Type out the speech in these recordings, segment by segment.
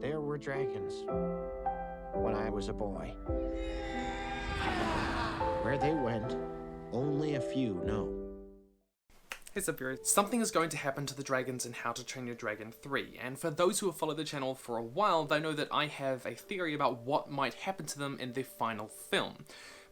There were dragons when I was a boy. Where they went, only a few know. Here's up, viewers. Something is going to happen to the dragons in How to Train Your Dragon 3, and for those who have followed the channel for a while, they know that I have a theory about what might happen to them in the final film.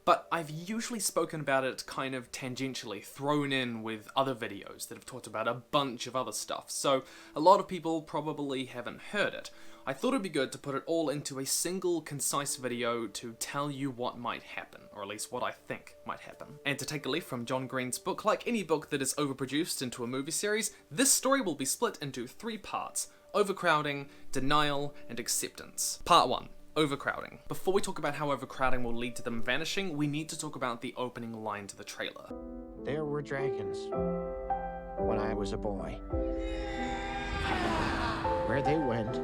But I've usually spoken about it kind of tangentially, thrown in with other videos that have talked about a bunch of other stuff, so a lot of people probably haven't heard it. I thought it'd be good to put it all into a single, concise video to tell you what might happen, or at least what I think might happen. And to take a leaf from John Green's book, like any book that is overproduced into a movie series, this story will be split into 3 parts: overcrowding, denial, and acceptance. Part 1. Overcrowding. Before we talk about how overcrowding will lead to them vanishing, we need to talk about the opening line to the trailer. There were dragons when I was a boy. Where they went,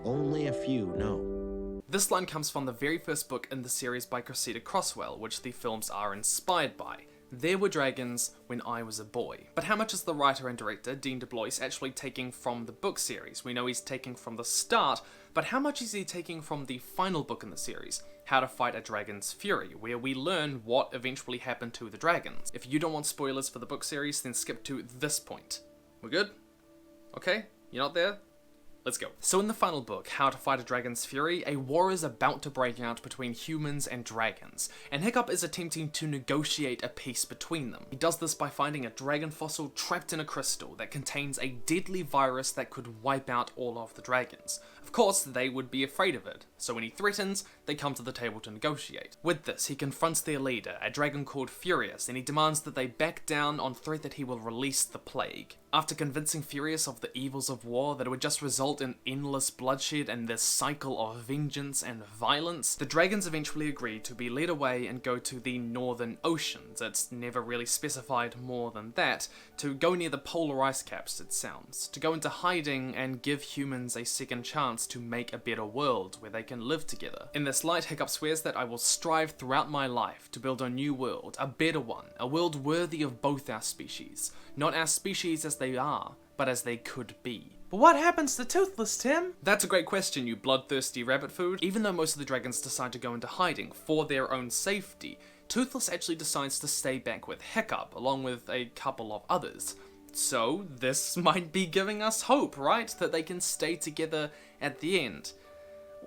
only a few know. This line comes from the very first book in the series by Cressida Crosswell, which the films are inspired by. There were dragons when I was a boy. But how much is the writer and director, Dean DeBlois, actually taking from the book series? We know he's taking from the start, but how much is he taking from the final book in the series, How to Fight a Dragon's Fury, where we learn what eventually happened to the dragons? If you don't want spoilers for the book series, then skip to this point. We're good? Okay? You're not there? Let's go. So in the final book, How to Fight a Dragon's Fury, a war is about to break out between humans and dragons, and Hiccup is attempting to negotiate a peace between them. He does this by finding a dragon fossil trapped in a crystal that contains a deadly virus that could wipe out all of the dragons. Of course, they would be afraid of it, so when he threatens, they come to the table to negotiate. With this, he confronts their leader, a dragon called Furious, and he demands that they back down on threat that he will release the plague. After convincing Furious of the evils of war, that it would just result in endless bloodshed and this cycle of vengeance and violence, the dragons eventually agree to be led away and go to the Northern Oceans. It's never really specified more than that. To go near the polar ice caps, it sounds. To go into hiding and give humans a second chance to make a better world where they can live together. In this light, Hiccup swears that I will strive throughout my life to build a new world, a better one, a world worthy of both our species. Not our species as they are, but as they could be. But what happens to Toothless, Tim? That's a great question, you bloodthirsty rabbit food. Even though most of the dragons decide to go into hiding for their own safety, Toothless actually decides to stay back with Hiccup, along with a couple of others. So, this might be giving us hope, right? That they can stay together at the end.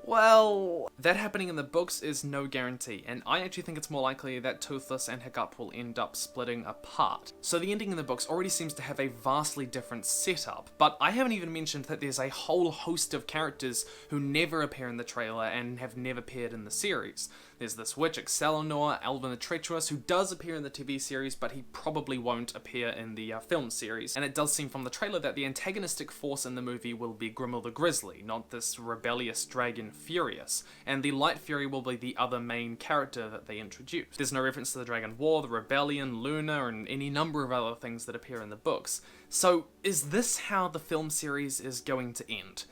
Well, that happening in the books is no guarantee, and I actually think it's more likely that Toothless and Hiccup will end up splitting apart. So the ending in the books already seems to have a vastly different setup, but I haven't even mentioned that there's a whole host of characters who never appear in the trailer and have never appeared in the series. There's this witch Excelinor, Alvin the Treacherous, who does appear in the TV series, but he probably won't appear in the film series. And it does seem from the trailer that the antagonistic force in the movie will be Grimmel the Grizzly, not this rebellious dragon Furious. And the Light Fury will be the other main character that they introduce. There's no reference to the Dragon War, the Rebellion, Luna, and any number of other things that appear in the books. So, is this how the film series is going to end?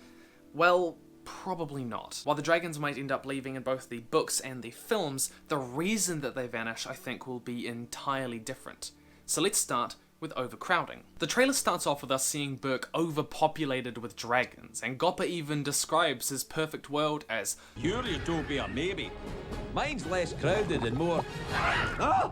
Well, probably not. While the dragons might end up leaving in both the books and the films, the reason that they vanish, I think, will be entirely different. So let's start with overcrowding. The trailer starts off with us seeing Berk overpopulated with dragons, and Gopper even describes his perfect world as Your utopia, maybe. Mine's less crowded and more... Ah!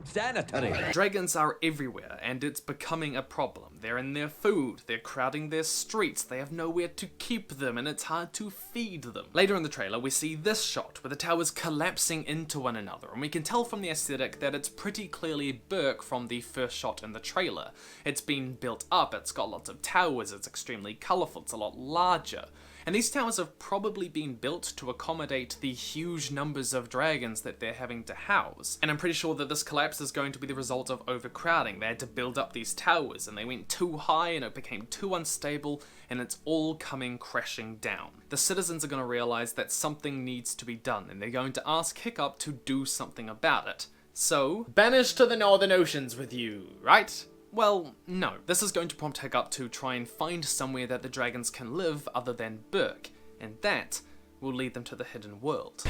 Sanitary. Dragons are everywhere, and it's becoming a problem. They're in their food, they're crowding their streets, they have nowhere to keep them, and it's hard to feed them. Later in the trailer, we see this shot, where the towers collapsing into one another, and we can tell from the aesthetic that it's pretty clearly Berk from the first shot in the trailer. It's been built up, it's got lots of towers, it's extremely colourful, it's a lot larger. And these towers have probably been built to accommodate the huge numbers of dragons that they're having to house. And I'm pretty sure that this collapse is going to be the result of overcrowding. They had to build up these towers and they went too high and it became too unstable and it's all coming crashing down. The citizens are going to realize that something needs to be done and they're going to ask Hiccup to do something about it. So, banish to the Northern Oceans with you, right? Well, no. This is going to prompt Hiccup to try and find somewhere that the dragons can live other than Berk, and that will lead them to the hidden world.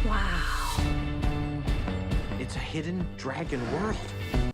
Wow. It's a hidden dragon world.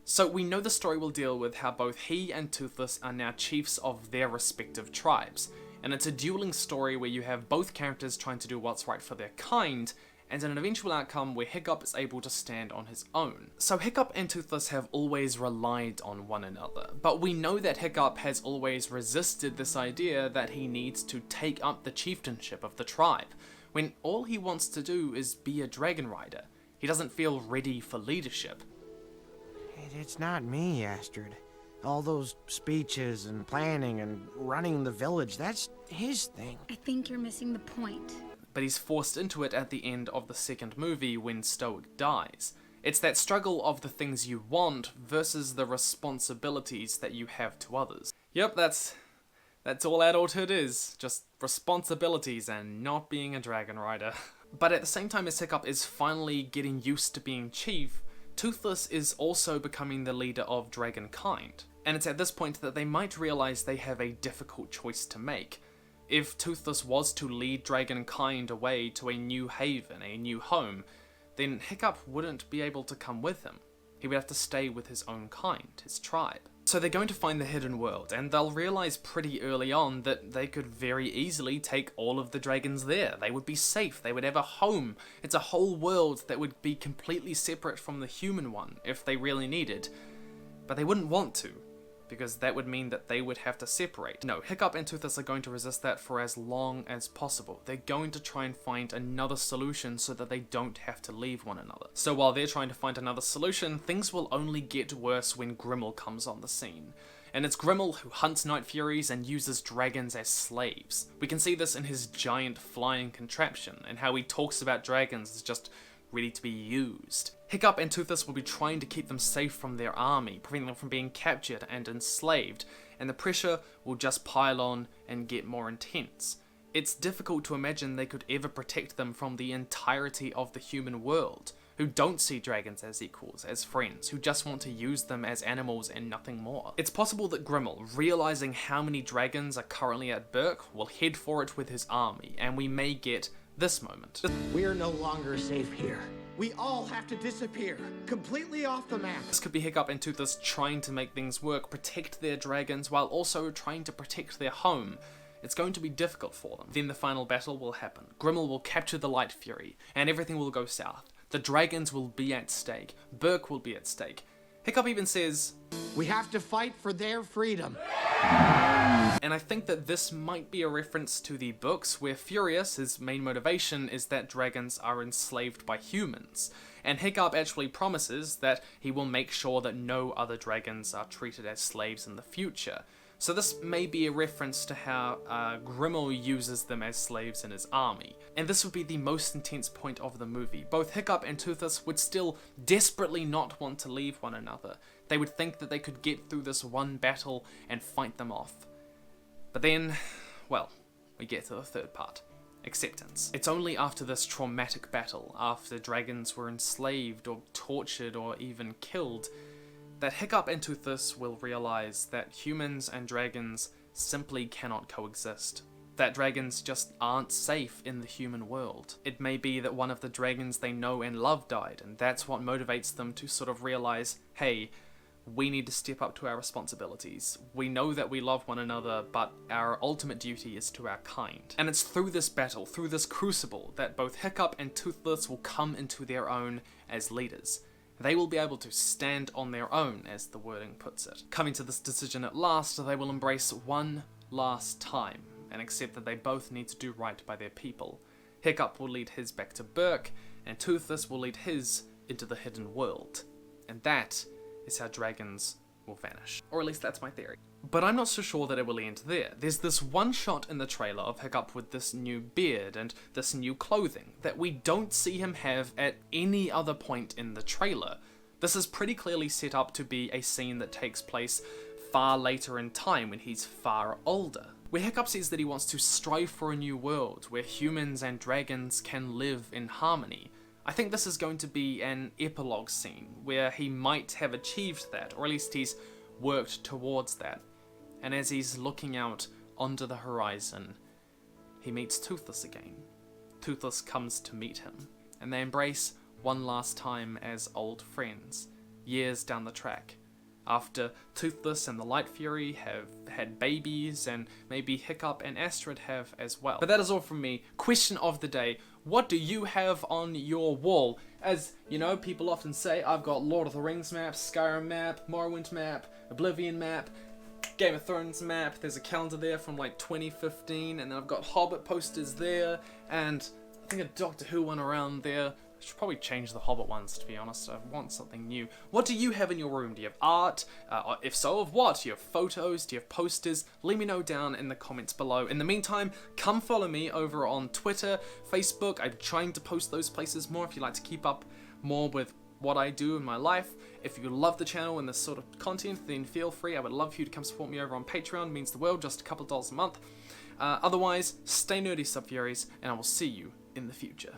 So we know the story will deal with how both he and Toothless are now chiefs of their respective tribes, and it's a dueling story where you have both characters trying to do what's right for their kind, and an eventual outcome where Hiccup is able to stand on his own. So Hiccup and Toothless have always relied on one another, but we know that Hiccup has always resisted this idea that he needs to take up the chieftainship of the tribe, when all he wants to do is be a dragon rider. He doesn't feel ready for leadership. It's not me, Astrid. All those speeches and planning and running the village, that's his thing. I think you're missing the point. But he's forced into it at the end of the second movie when Stoic dies. It's that struggle of the things you want versus the responsibilities that you have to others. Yep, that's all adulthood is. Just responsibilities and not being a dragon rider. But at the same time as Hiccup is finally getting used to being chief, Toothless is also becoming the leader of dragonkind. And it's at this point that they might realize they have a difficult choice to make. If Toothless was to lead dragonkind away to a new haven, a new home, then Hiccup wouldn't be able to come with him. He would have to stay with his own kind, his tribe. So they're going to find the hidden world, and they'll realize pretty early on that they could very easily take all of the dragons there. They would be safe, they would have a home. It's a whole world that would be completely separate from the human one, if they really needed. But they wouldn't want to, because that would mean that they would have to separate. No, Hiccup and Toothless are going to resist that for as long as possible. They're going to try and find another solution so that they don't have to leave one another. So while they're trying to find another solution, things will only get worse when Grimmel comes on the scene. And it's Grimmel who hunts Night Furies and uses dragons as slaves. We can see this in his giant flying contraption, and how he talks about dragons as just ready to be used. Hiccup and Toothless will be trying to keep them safe from their army, preventing them from being captured and enslaved, and the pressure will just pile on and get more intense. It's difficult to imagine they could ever protect them from the entirety of the human world, who don't see dragons as equals, as friends, who just want to use them as animals and nothing more. It's possible that Grimmel, realizing how many dragons are currently at Berk, will head for it with his army, and we may get this moment. We are no longer safe here. We all have to disappear, completely off the map. This could be Hiccup and Toothless trying to make things work, protect their dragons, while also trying to protect their home. It's going to be difficult for them. Then the final battle will happen. Grimmel will capture the Light Fury, and everything will go south. The dragons will be at stake. Berk will be at stake. Hiccup even says, "We have to fight for their freedom." and I think that this might be a reference to the books, where Furious, his main motivation, is that dragons are enslaved by humans. And Hiccup actually promises that he will make sure that no other dragons are treated as slaves in the future. So this may be a reference to how Grimmel uses them as slaves in his army. And this would be the most intense point of the movie. Both Hiccup and Toothless would still desperately not want to leave one another. They would think that they could get through this one battle and fight them off. But then, well, we get to the third part. Acceptance. It's only after this traumatic battle, after dragons were enslaved or tortured or even killed, that Hiccup and Toothless will realize that humans and dragons simply cannot coexist. That dragons just aren't safe in the human world. It may be that one of the dragons they know and love died, and that's what motivates them to sort of realize, hey, we need to step up to our responsibilities. We know that we love one another, but our ultimate duty is to our kind. And it's through this battle, through this crucible, that both Hiccup and Toothless will come into their own as leaders. They will be able to stand on their own, as the wording puts it. Coming to this decision at last, they will embrace one last time, and accept that they both need to do right by their people. Hiccup will lead his back to Berk, and Toothless will lead his into the hidden world. And that is how dragons will vanish. Or at least that's my theory. But I'm not so sure that it will end there. There's this one shot in the trailer of Hiccup with this new beard and this new clothing that we don't see him have at any other point in the trailer. This is pretty clearly set up to be a scene that takes place far later in time when he's far older, where Hiccup says that he wants to strive for a new world where humans and dragons can live in harmony. I think this is going to be an epilogue scene where he might have achieved that, or at least he's worked towards that. And as he's looking out onto the horizon, he meets Toothless again. Toothless comes to meet him, and they embrace one last time as old friends. years down the track. After Toothless and the Light Fury have had babies, and maybe Hiccup and Astrid have as well. But that is all from me. Question of the day: what do you have on your wall? As you know, people often say, I've got Lord of the Rings map, Skyrim map, Morrowind map, Oblivion map, Game of Thrones map. There's a calendar there from like 2015, and then I've got Hobbit posters there, and I think a Doctor Who one around there. I should probably change the Hobbit ones, to be honest. I want something new. What do you have in your room? Do you have art? If so, of what? Do you have photos? Do you have posters? Let me know down in the comments below. In the meantime, come follow me over on Twitter, Facebook. I'm trying to post those places more if you'd like to keep up more with what I do in my life. If you love the channel and this sort of content, then feel free. I would love for you to come support me over on Patreon. It means the world, just a couple of dollars a month. Otherwise, stay nerdy, Subfuries, and I will see you in the future.